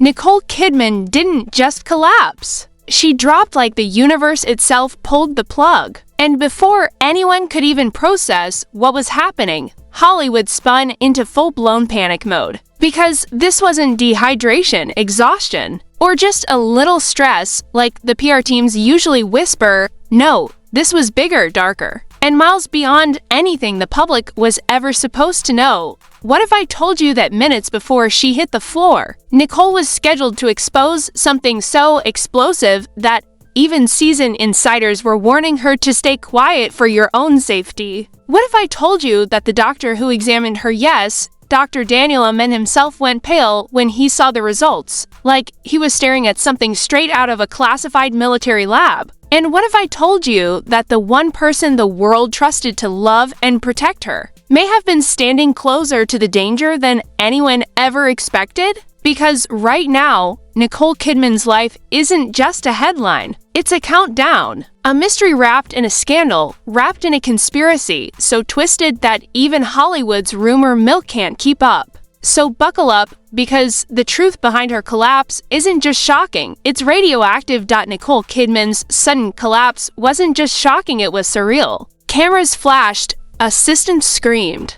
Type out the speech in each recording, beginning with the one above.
Nicole Kidman didn't just collapse. She dropped like the universe itself pulled the plug. And before anyone could even process what was happening, Hollywood spun into full-blown panic mode. Because this wasn't dehydration, exhaustion, or just a little stress like the PR teams usually whisper. No, this was bigger, darker, and miles beyond anything the public was ever supposed to know. What if I told you that minutes before she hit the floor, Nicole was scheduled to expose something so explosive that even seasoned insiders were warning her to stay quiet for your own safety? What if I told you that the doctor who examined her, yes, Dr. Daniel Amen himself, went pale when he saw the results, like he was staring at something straight out of a classified military lab? And what if I told you that the one person the world trusted to love and protect her may have been standing closer to the danger than anyone ever expected? Because right now, Nicole Kidman's life isn't just a headline, it's a countdown. A mystery wrapped in a scandal, wrapped in a conspiracy, so twisted that even Hollywood's rumor mill can't keep up. So buckle up, because the truth behind her collapse isn't just shocking, it's radioactive. Nicole Kidman's sudden collapse wasn't just shocking, it was surreal. Cameras flashed, assistants screamed,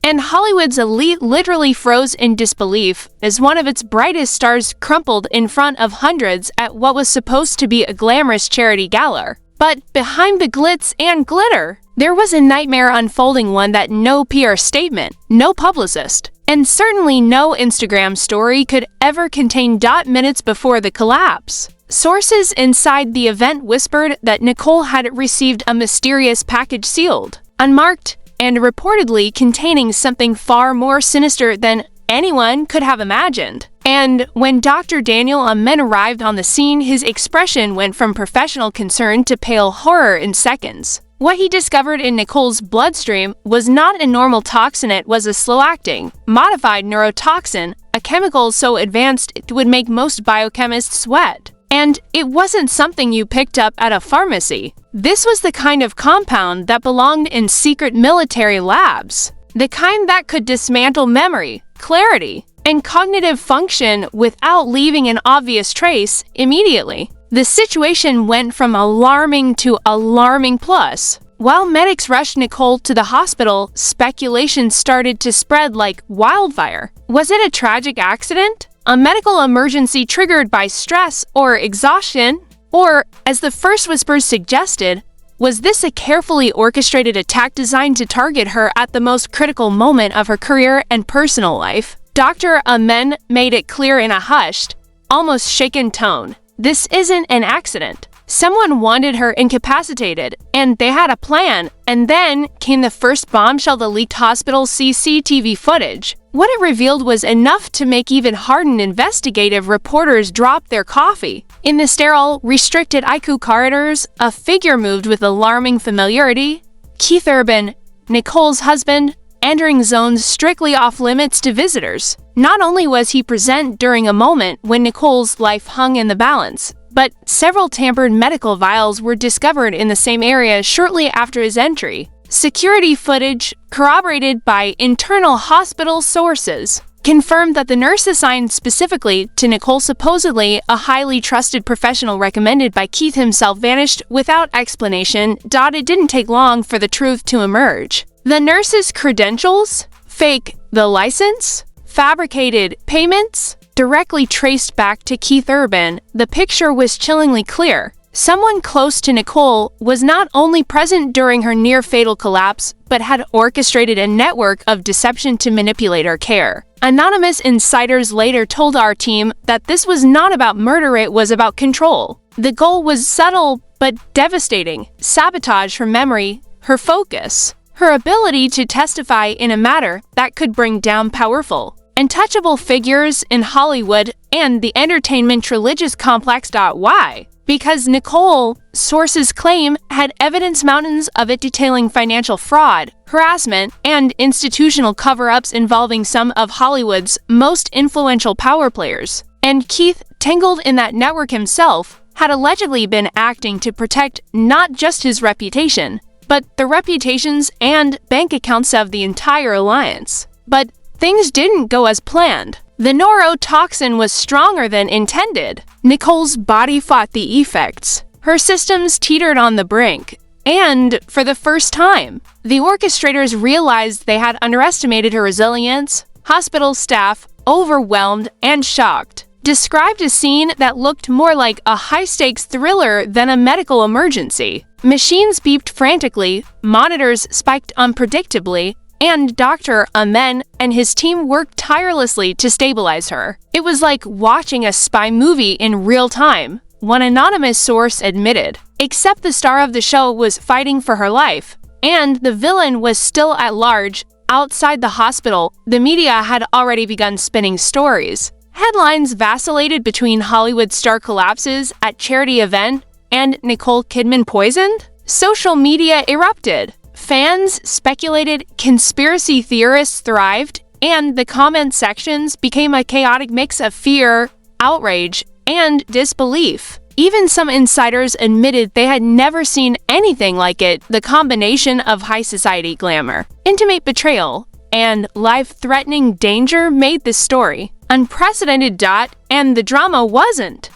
and Hollywood's elite literally froze in disbelief as one of its brightest stars crumpled in front of hundreds at what was supposed to be a glamorous charity gala. But behind the glitz and glitter, there was a nightmare unfolding, one that no PR statement, no publicist, and certainly no Instagram story could ever contain. Minutes before the collapse, sources inside the event whispered that Nicole had received a mysterious package sealed, unmarked, and reportedly containing something far more sinister than anyone could have imagined. And when Dr. Daniel Amen arrived on the scene, his expression went from professional concern to pale horror in seconds. What he discovered in Nicole's bloodstream was not a normal toxin, it was a slow-acting, modified neurotoxin, a chemical so advanced it would make most biochemists sweat. And it wasn't something you picked up at a pharmacy. This was the kind of compound that belonged in secret military labs. The kind that could dismantle memory, clarity, and cognitive function without leaving an obvious trace immediately. The situation went from alarming to alarming plus. While medics rushed Nicole to the hospital, speculation started to spread like wildfire. Was it a tragic accident? A medical emergency triggered by stress or exhaustion? Or, as the first whispers suggested, was this a carefully orchestrated attack designed to target her at the most critical moment of her career and personal life? Dr. Amen made it clear in a hushed, almost shaken tone. This isn't an accident. Someone wanted her incapacitated, and they had a plan. And then came the first bombshell: the leaked hospital CCTV footage. What it revealed was enough to make even hardened investigative reporters drop their coffee. In the sterile, restricted ICU corridors, a figure moved with alarming familiarity. Keith Urban, Nicole's husband, entering zones strictly off-limits to visitors. Not only was he present during a moment when Nicole's life hung in the balance, but several tampered medical vials were discovered in the same area shortly after his entry. Security footage, corroborated by internal hospital sources, confirmed that the nurse assigned specifically to Nicole, supposedly a highly trusted professional recommended by Keith himself, vanished without explanation. It didn't take long for the truth to emerge. The nurse's credentials? Fake. The license? Fabricated. Payments? Directly traced back to Keith Urban. The picture was chillingly clear. Someone close to Nicole was not only present during her near-fatal collapse, but had orchestrated a network of deception to manipulate her care. Anonymous insiders later told our team that this was not about murder, it was about control. The goal was subtle but devastating: sabotage her memory, her focus, her ability to testify in a matter that could bring down powerful, untouchable figures in Hollywood and the entertainment religious complex. Why? Because Nicole, sources claim, had evidence mountains of it detailing financial fraud, harassment, and institutional cover-ups involving some of Hollywood's most influential power players. And Keith, tangled in that network himself, had allegedly been acting to protect not just his reputation, but the reputations and bank accounts of the entire alliance. But things didn't go as planned. The neurotoxin was stronger than intended. Nicole's body fought the effects. Her systems teetered on the brink. And, for the first time, the orchestrators realized they had underestimated her resilience. Hospital staff, overwhelmed and shocked, described a scene that looked more like a high-stakes thriller than a medical emergency. Machines beeped frantically, monitors spiked unpredictably, and Dr. Amen and his team worked tirelessly to stabilize her. It was like watching a spy movie in real time, one anonymous source admitted. Except the star of the show was fighting for her life, and the villain was still at large. Outside the hospital, the media had already begun spinning stories. Headlines vacillated between Hollywood star collapses at charity event and Nicole Kidman poisoned. Social media erupted. Fans speculated, conspiracy theorists thrived, and the comment sections became a chaotic mix of fear, outrage, and disbelief. Even some insiders admitted they had never seen anything like it. The combination of high society glamour, intimate betrayal, and life-threatening danger made this story unprecedented. And the drama wasn't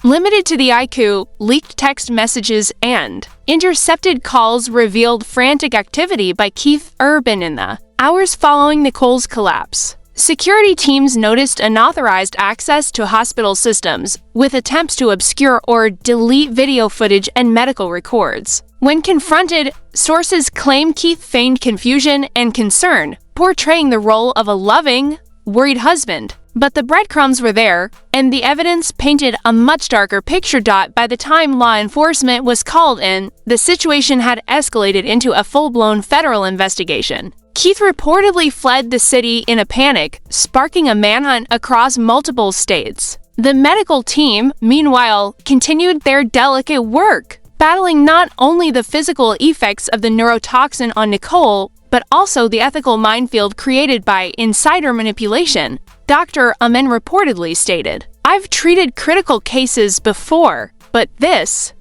limited to the IQ. Leaked text messages and intercepted calls revealed frantic activity by Keith Urban in the hours following Nicole's collapse. Security teams noticed unauthorized access to hospital systems, with attempts to obscure or delete video footage and medical records. When confronted, sources claim Keith feigned confusion and concern, portraying the role of a loving, worried husband. But the breadcrumbs were there, and the evidence painted a much darker picture. By the time law enforcement was called in, the situation had escalated into a full-blown federal investigation. Keith reportedly fled the city in a panic, sparking a manhunt across multiple states. The medical team, meanwhile, continued their delicate work, battling not only the physical effects of the neurotoxin on Nicole, but also the ethical minefield created by insider manipulation. Dr. Amen reportedly stated, "I've treated critical cases before, but this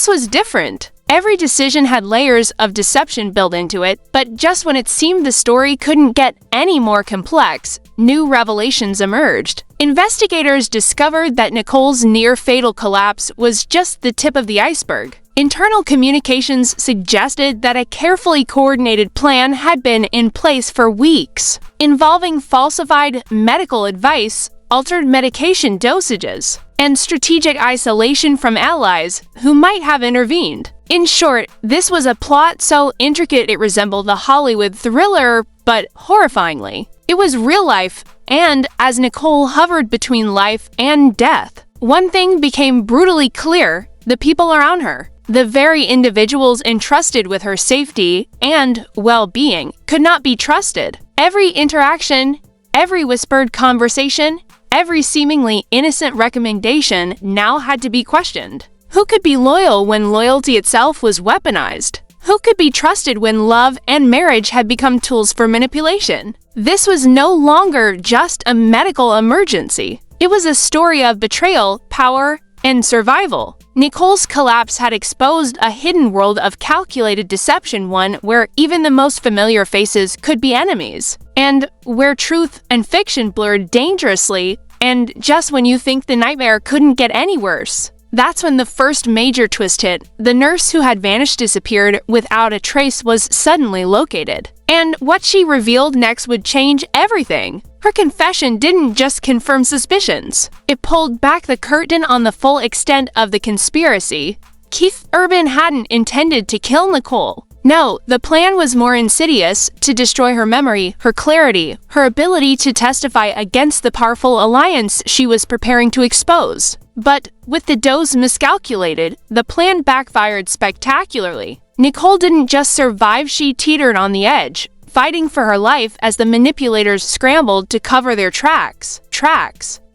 was different. Every decision had layers of deception built into it, but just when it seemed the story couldn't get any more complex, new revelations emerged." Investigators discovered that Nicole's near-fatal collapse was just the tip of the iceberg. Internal communications suggested that a carefully coordinated plan had been in place for weeks, involving falsified medical advice, altered medication dosages, and strategic isolation from allies who might have intervened. In short, this was a plot so intricate it resembled a Hollywood thriller, but horrifyingly, it was real life, and as Nicole hovered between life and death, one thing became brutally clear: the people around her, the very individuals entrusted with her safety and well-being, could not be trusted. Every interaction, every whispered conversation, every seemingly innocent recommendation now had to be questioned. Who could be loyal when loyalty itself was weaponized? Who could be trusted when love and marriage had become tools for manipulation? This was no longer just a medical emergency. It was a story of betrayal, power, and survival. Nicole's collapse had exposed a hidden world of calculated deception, one where even the most familiar faces could be enemies, and where truth and fiction blurred dangerously, and just when you think the nightmare couldn't get any worse. That's when the first major twist hit. The nurse who had vanished disappeared without a trace was suddenly located. And what she revealed next would change everything. Her confession didn't just confirm suspicions. It pulled back the curtain on the full extent of the conspiracy. Keith Urban hadn't intended to kill Nicole. No, the plan was more insidious: to destroy her memory, her clarity, her ability to testify against the powerful alliance she was preparing to expose. But with the dose miscalculated, the plan backfired spectacularly. Nicole didn't just survive, she teetered on the edge, fighting for her life as the manipulators scrambled to cover their tracks.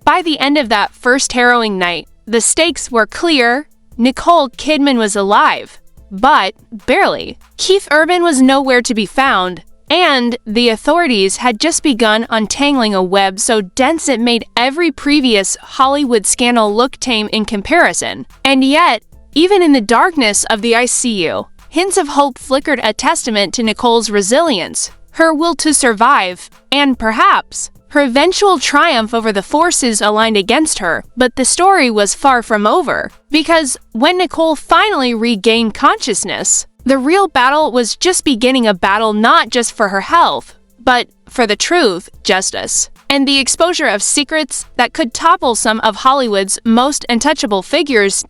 By the end of that first harrowing night, the stakes were clear. Nicole Kidman was alive, but barely. Keith Urban was nowhere to be found, and the authorities had just begun untangling a web so dense it made every previous Hollywood scandal look tame in comparison. And yet, even in the darkness of the ICU, hints of hope flickered, a testament to Nicole's resilience, her will to survive, and perhaps, her eventual triumph over the forces aligned against her, but the story was far from over. Because when Nicole finally regained consciousness, the real battle was just beginning, a battle not just for her health, but for the truth, justice, and the exposure of secrets that could topple some of Hollywood's most untouchable figures.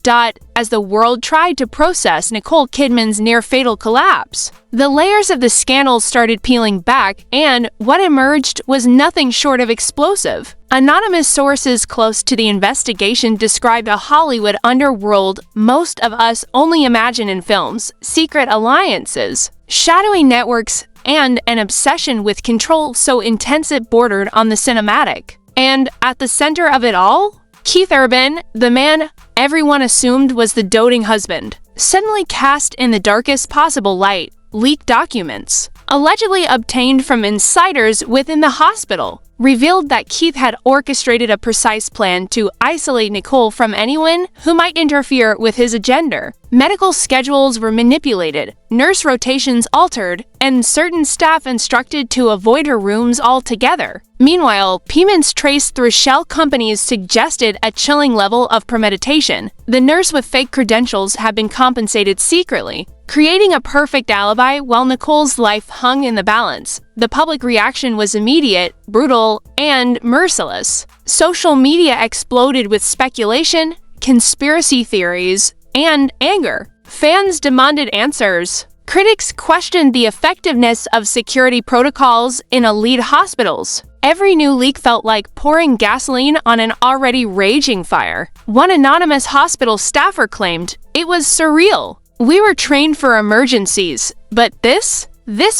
As the world tried to process Nicole Kidman's near-fatal collapse, the layers of the scandal started peeling back, and what emerged was nothing short of explosive. Anonymous sources close to the investigation described a Hollywood underworld most of us only imagine in films, secret alliances, shadowy networks, and an obsession with control so intense it bordered on the cinematic. And at the center of it all, Keith Urban, the man everyone assumed was the doting husband, suddenly cast in the darkest possible light. Leaked documents, allegedly obtained from insiders within the hospital, revealed that Keith had orchestrated a precise plan to isolate Nicole from anyone who might interfere with his agenda. Medical schedules were manipulated, nurse rotations altered, and certain staff instructed to avoid her rooms altogether. Meanwhile, payments traced through shell companies suggested a chilling level of premeditation. The nurse with fake credentials had been compensated secretly, creating a perfect alibi while Nicole's life hung in the balance. The public reaction was immediate, brutal, and merciless. Social media exploded with speculation, conspiracy theories, and anger. Fans demanded answers. Critics questioned the effectiveness of security protocols in elite hospitals. Every new leak felt like pouring gasoline on an already raging fire. One anonymous hospital staffer claimed, "It was surreal. We were trained for emergencies, but this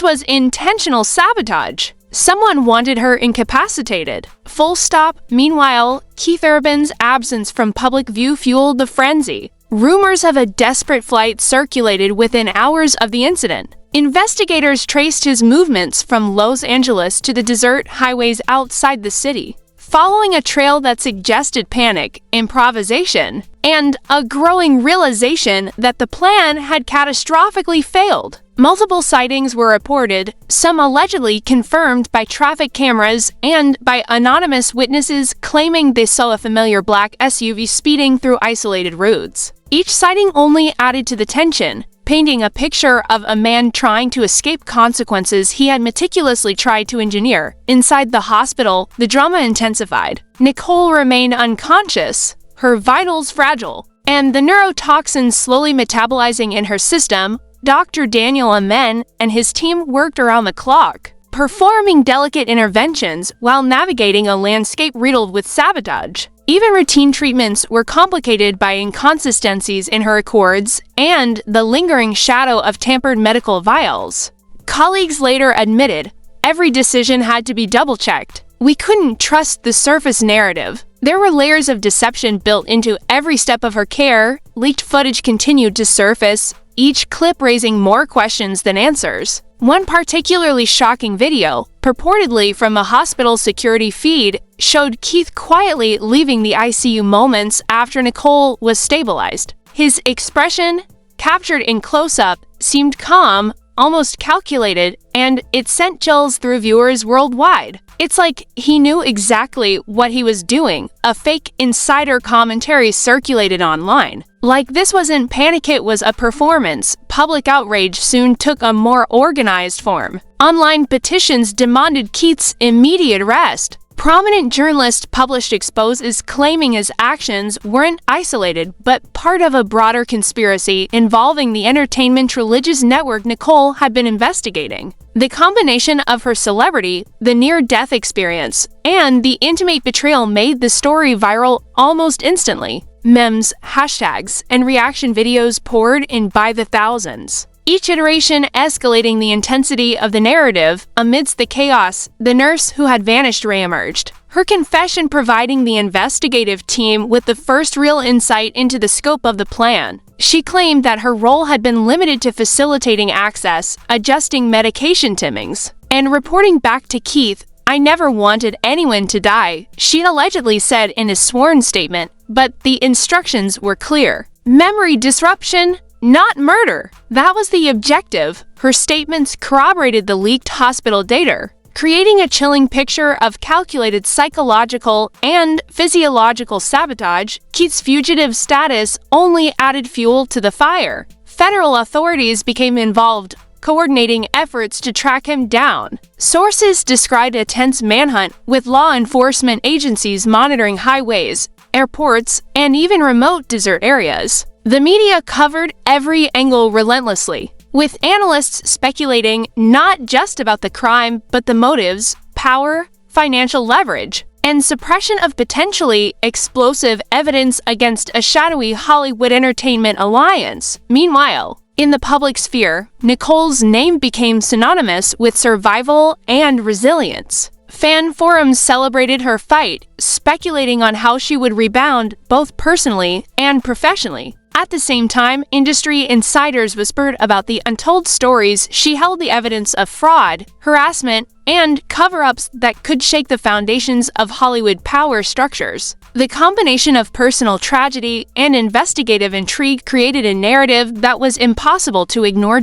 was intentional sabotage. Someone wanted her incapacitated." Full stop. Meanwhile, Keith Urban's absence from public view fueled the frenzy. Rumors of a desperate flight circulated within hours of the incident. Investigators traced his movements from Los Angeles to the desert highways outside the city, following a trail that suggested panic, improvisation, and a growing realization that the plan had catastrophically failed. Multiple sightings were reported, some allegedly confirmed by traffic cameras and by anonymous witnesses claiming they saw a familiar black SUV speeding through isolated routes. Each sighting only added to the tension, painting a picture of a man trying to escape consequences he had meticulously tried to engineer. Inside the hospital, the drama intensified. Nicole remained unconscious, her vitals fragile, and the neurotoxins slowly metabolizing in her system. Dr. Daniel Amen and his team worked around the clock, performing delicate interventions while navigating a landscape riddled with sabotage. Even routine treatments were complicated by inconsistencies in her records and the lingering shadow of tampered medical vials. Colleagues later admitted, every decision had to be double-checked. We couldn't trust the surface narrative. There were layers of deception built into every step of her care. Leaked footage continued to surface, each clip raising more questions than answers. One particularly shocking video, purportedly from a hospital security feed, showed Keith quietly leaving the ICU moments after Nicole was stabilized. His expression, captured in close-up, seemed calm, almost calculated, and it sent chills through viewers worldwide. It's like he knew exactly what he was doing. A fake insider commentary circulated online. Like this wasn't panic, it was a performance. Public outrage soon took a more organized form. Online petitions demanded Keith's immediate arrest. Prominent journalists published exposes claiming his actions weren't isolated, but part of a broader conspiracy involving the entertainment religious network Nicole had been investigating. The combination of her celebrity, the near-death experience, and the intimate betrayal made the story viral almost instantly. Memes, hashtags, and reaction videos poured in by the thousands. Each iteration escalating the intensity of the narrative. Amidst the chaos, the nurse who had vanished re-emerged, her confession providing the investigative team with the first real insight into the scope of the plan. She claimed that her role had been limited to facilitating access, adjusting medication timings, and reporting back to Keith. "I never wanted anyone to die," she allegedly said in a sworn statement, but the instructions were clear. Memory disruption, not murder. That was the objective. Her statements corroborated the leaked hospital data. creating a chilling picture of calculated psychological and physiological sabotage. Keith's fugitive status only added fuel to the fire. Federal authorities became involved, coordinating efforts to track him down. Sources described a tense manhunt, with law enforcement agencies monitoring highways, airports, and even remote desert areas. The media covered every angle relentlessly, with analysts speculating not just about the crime, but the motives, power, financial leverage, and suppression of potentially explosive evidence against a shadowy Hollywood entertainment alliance. Meanwhile, in the public sphere, Nicole's name became synonymous with survival and resilience. Fan forums celebrated her fight, speculating on how she would rebound both personally and professionally. At the same time, industry insiders whispered about the untold stories she held, the evidence of fraud, harassment, and cover-ups that could shake the foundations of Hollywood power structures. The combination of personal tragedy and investigative intrigue created a narrative that was impossible to ignore.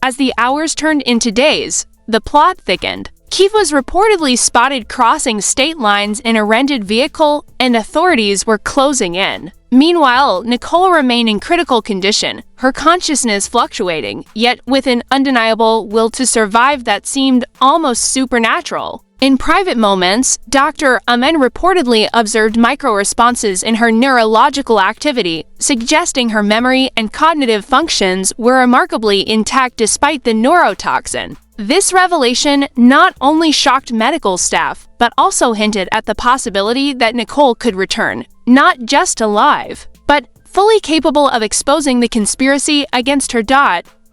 As the hours turned into days, the plot thickened. Keith was reportedly spotted crossing state lines in a rented vehicle, and authorities were closing in. Meanwhile, Nicole remained in critical condition, her consciousness fluctuating, yet with an undeniable will to survive that seemed almost supernatural. In private moments, Dr. Amen reportedly observed micro-responses in her neurological activity, suggesting her memory and cognitive functions were remarkably intact despite the neurotoxin. This revelation not only shocked medical staff, but also hinted at the possibility that Nicole could return, not just alive, but fully capable of exposing the conspiracy against her.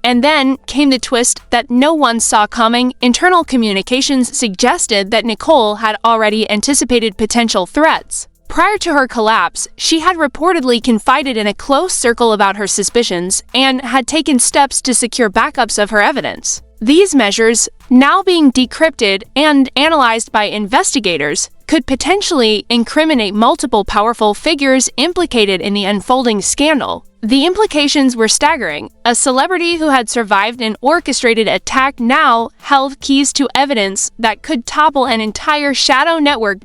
And then came the twist that no one saw coming. Internal communications suggested that Nicole had already anticipated potential threats. Prior to her collapse, she had reportedly confided in a close circle about her suspicions and had taken steps to secure backups of her evidence. These measures, now being decrypted and analyzed by investigators, could potentially incriminate multiple powerful figures implicated in the unfolding scandal. The implications were staggering. A celebrity who had survived an orchestrated attack now held keys to evidence that could topple an entire shadow network.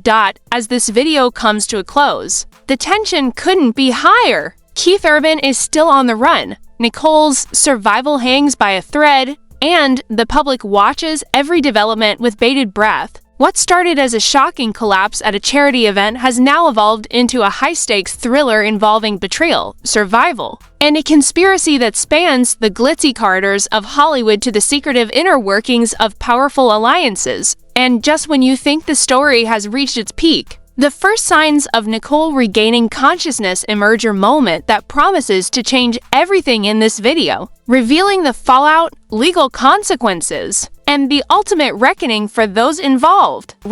As this video comes to a close, the tension couldn't be higher. Keith Urban is still on the run. Nicole's survival hangs by a thread, and the public watches every development with bated breath. What started as a shocking collapse at a charity event has now evolved into a high-stakes thriller involving betrayal, survival, and a conspiracy that spans the glitzy corridors of Hollywood to the secretive inner workings of powerful alliances. And just when you think the story has reached its peak, the first signs of Nicole regaining consciousness emerge, a moment that promises to change everything in this video, revealing the fallout, legal consequences, and the ultimate reckoning for those involved. The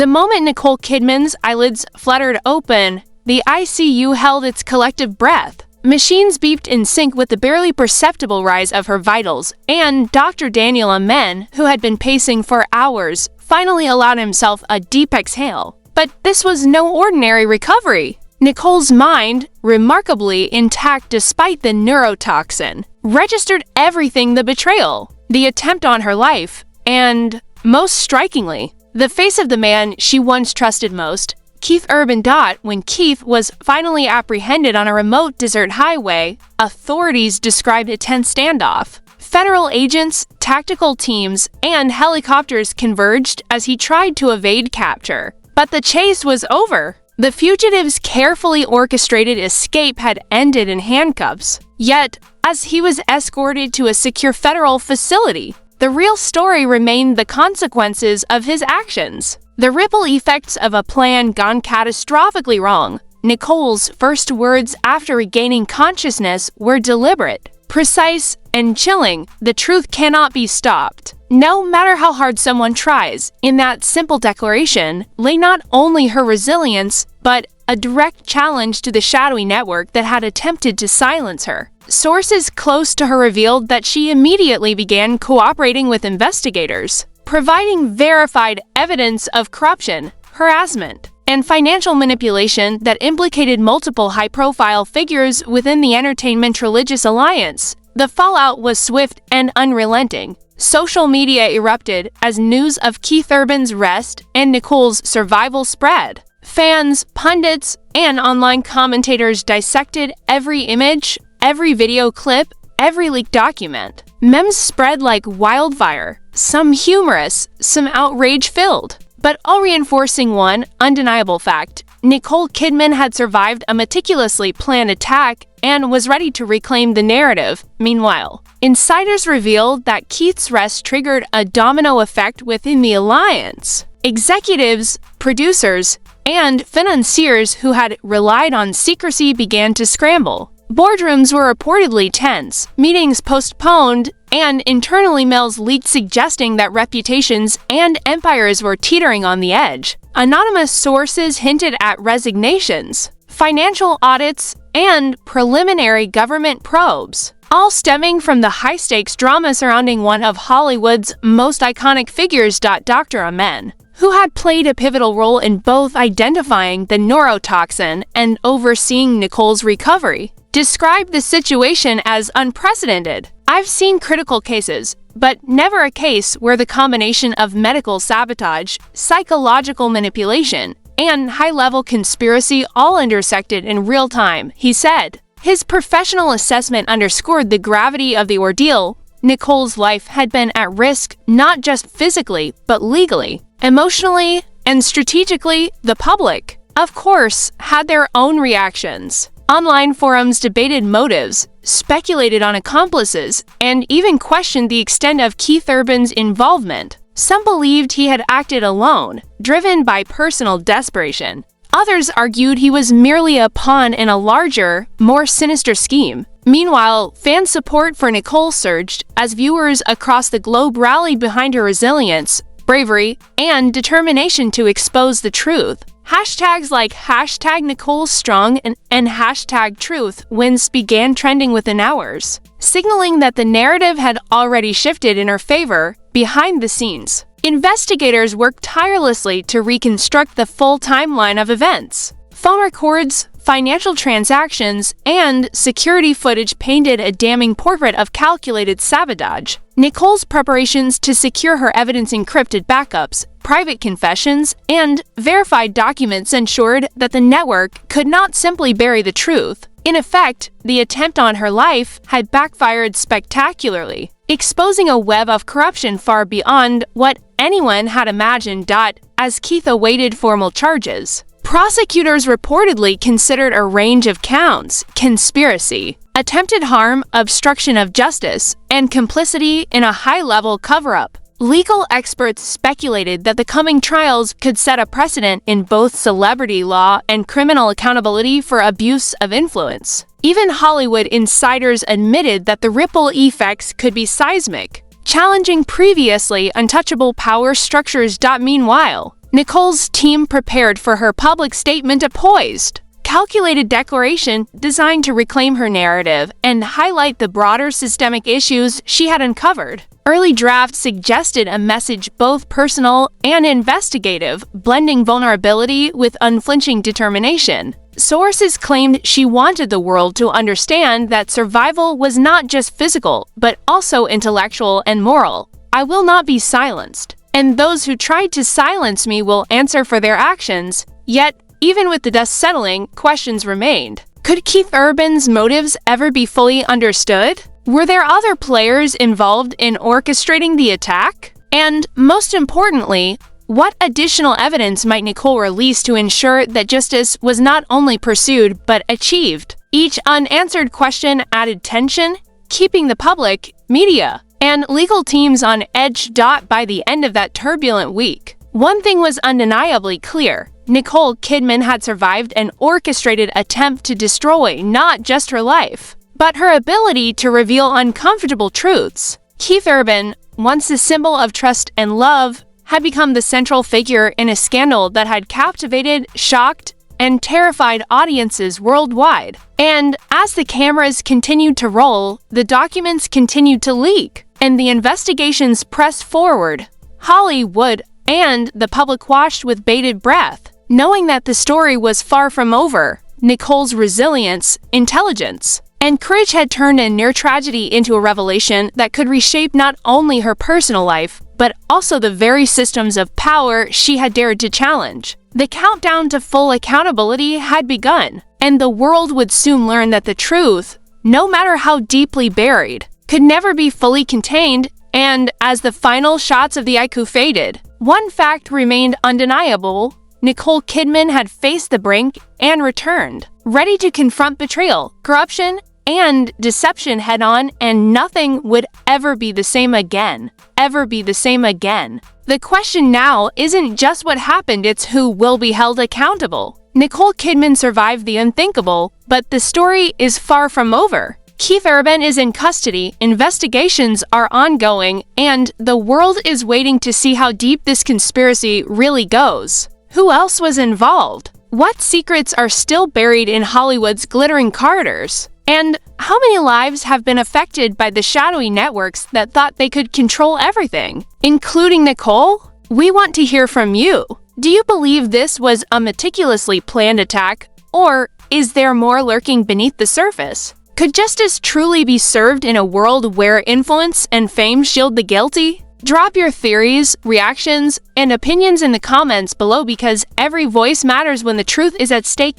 moment Nicole Kidman's eyelids fluttered open, the ICU held its collective breath. Machines beeped in sync with the barely perceptible rise of her vitals, and Dr. Daniel Amen, who had been pacing for hours, finally allowed himself a deep exhale. But this was no ordinary recovery. Nicole's mind, remarkably intact despite the neurotoxin, registered everything: the betrayal, the attempt on her life, and, most strikingly, the face of the man she once trusted most, Keith Urban. When Keith was finally apprehended on a remote desert highway, authorities described a tense standoff. Federal agents, tactical teams, and helicopters converged as he tried to evade capture. But the chase was over. The fugitive's carefully orchestrated escape had ended in handcuffs. Yet, as he was escorted to a secure federal facility, the real story remained: the consequences of his actions. The ripple effects of a plan gone catastrophically wrong. Nicole's first words after regaining consciousness were deliberate, precise, and chilling: the truth cannot be stopped, no matter how hard someone tries. In that simple declaration lay not only her resilience, but a direct challenge to the shadowy network that had attempted to silence her. Sources close to her revealed that she immediately began cooperating with investigators, providing verified evidence of corruption, harassment, and financial manipulation that implicated multiple high-profile figures within the entertainment religious alliance. The fallout was swift and unrelenting. social media erupted as news of Keith Urban's arrest and Nicole's survival spread. Fans, pundits, and online commentators dissected every image, every video clip, every leaked document. Memes spread like wildfire, some humorous, some outrage-filled, but all reinforcing one undeniable fact: Nicole Kidman had survived a meticulously planned attack and was ready to reclaim the narrative. Meanwhile, insiders revealed that Keith's arrest triggered a domino effect within the alliance. Executives, producers, and financiers who had relied on secrecy began to scramble. Boardrooms were reportedly tense, meetings postponed, and internal emails leaked suggesting that reputations and empires were teetering on the edge. Anonymous sources hinted at resignations, financial audits, and preliminary government probes, all stemming from the high-stakes drama surrounding one of Hollywood's most iconic figures, Dr. Amen, who had played a pivotal role in both identifying the neurotoxin and overseeing Nicole's recovery, described the situation as unprecedented. "I've seen critical cases, but never a case where the combination of medical sabotage, psychological manipulation, and high-level conspiracy all intersected in real time," he said. His professional assessment underscored the gravity of the ordeal. Nicole's life had been at risk not just physically, but legally, emotionally, and strategically. The public, of course, had their own reactions. Online forums debated motives, speculated on accomplices, and even questioned the extent of Keith Urban's involvement. Some believed he had acted alone, driven by personal desperation. Others argued he was merely a pawn in a larger, more sinister scheme. Meanwhile, fan support for Nicole surged as viewers across the globe rallied behind her resilience, bravery, and determination to expose the truth. Hashtags like #NicoleStrong and #TruthWins began trending within hours, signaling that the narrative had already shifted in her favor. Behind the scenes, investigators worked tirelessly to reconstruct the full timeline of events. Phone records, financial transactions, and security footage painted a damning portrait of calculated sabotage. Nicole's preparations to secure her evidence, encrypted backups, private confessions, and verified documents ensured that the network could not simply bury the truth. In effect, the attempt on her life had backfired spectacularly, exposing a web of corruption far beyond what anyone had imagined. As Keith awaited formal charges, prosecutors reportedly considered a range of counts: conspiracy, attempted harm, obstruction of justice, and complicity in a high-level cover-up. Legal experts speculated that the coming trials could set a precedent in both celebrity law and criminal accountability for abuse of influence. Even Hollywood insiders admitted that the ripple effects could be seismic, challenging previously untouchable power structures. Meanwhile, Nicole's team prepared for her public statement, a poised, calculated declaration designed to reclaim her narrative and highlight the broader systemic issues she had uncovered. Early drafts suggested a message both personal and investigative, blending vulnerability with unflinching determination. Sources claimed she wanted the world to understand that survival was not just physical, but also intellectual and moral. "I will not be silenced, and those who tried to silence me will answer for their actions." Yet, even with the dust settling, questions remained. Could Keith Urban's motives ever be fully understood? Were there other players involved in orchestrating the attack? And most importantly, what additional evidence might Nicole release to ensure that justice was not only pursued but achieved? Each unanswered question added tension, keeping the public, media, and legal teams on edge. By the end of that turbulent week, one thing was undeniably clear: Nicole Kidman had survived an orchestrated attempt to destroy not just her life, but her ability to reveal uncomfortable truths. Keith Urban, once a symbol of trust and love, had become the central figure in a scandal that had captivated, shocked, and terrified audiences worldwide. And as the cameras continued to roll, the documents continued to leak, and the investigations pressed forward. Hollywood and the public watched with bated breath, knowing that the story was far from over. Nicole's resilience, intelligence, And courage had turned a near tragedy into a revelation that could reshape not only her personal life, but also the very systems of power she had dared to challenge. The countdown to full accountability had begun, and the world would soon learn that the truth, no matter how deeply buried, could never be fully contained. And as the final shots of the haiku faded, one fact remained undeniable: Nicole Kidman had faced the brink and returned, ready to confront betrayal, corruption, and deception head-on, and nothing would ever be the same again. Ever be the same again. The question now isn't just what happened, it's who will be held accountable. Nicole Kidman survived the unthinkable, but the story is far from over. Keith Urban is in custody, investigations are ongoing, and the world is waiting to see how deep this conspiracy really goes. Who else was involved? What secrets are still buried in Hollywood's glittering corridors? And how many lives have been affected by the shadowy networks that thought they could control everything, including Nicole? We want to hear from you. Do you believe this was a meticulously planned attack, or is there more lurking beneath the surface? Could justice truly be served in a world where influence and fame shield the guilty? Drop your theories, reactions, and opinions in the comments below, because every voice matters when the truth is at stake.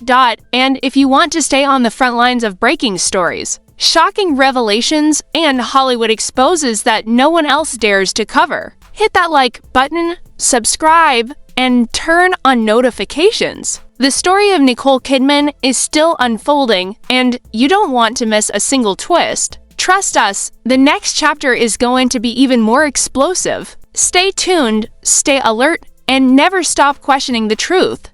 And if you want to stay on the front lines of breaking stories, shocking revelations, and Hollywood exposes that no one else dares to cover, hit that like button, subscribe, and turn on notifications. The story of Nicole Kidman is still unfolding, and you don't want to miss a single twist. Trust us, the next chapter is going to be even more explosive. Stay tuned, stay alert, and never stop questioning the truth.